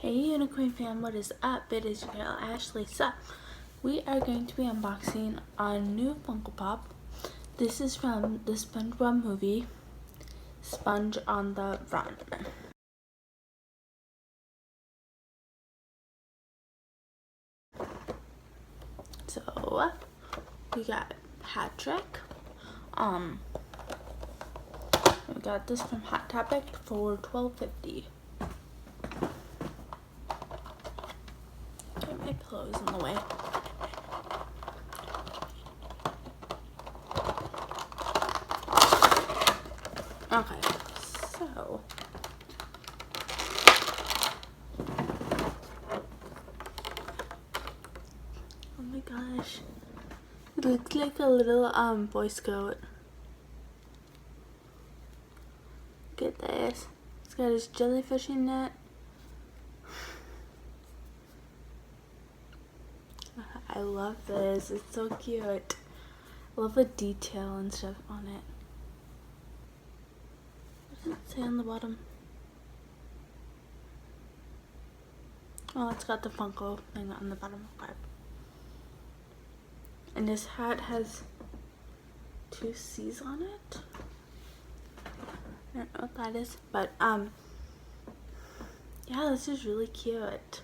Hey Unicorn fam, what is up? It is your girl Ashley. So, we are going to be unboxing a new Funko Pop. This is from the SpongeBob movie, Sponge on the Run. So, we got Patrick. We got this from Hot Topic for $12.50. My pillow's in the way. Okay, so oh my gosh, it looks like a little Boy Scout. Look at this. It's got his jellyfishing net. I love this. It's so cute. I love the detail and stuff on it. What does it say on the bottom? Oh, it's got the Funko thing on the bottom. Okay. And this hat has 2 C's on it. I don't know what that is, but yeah, this is really cute.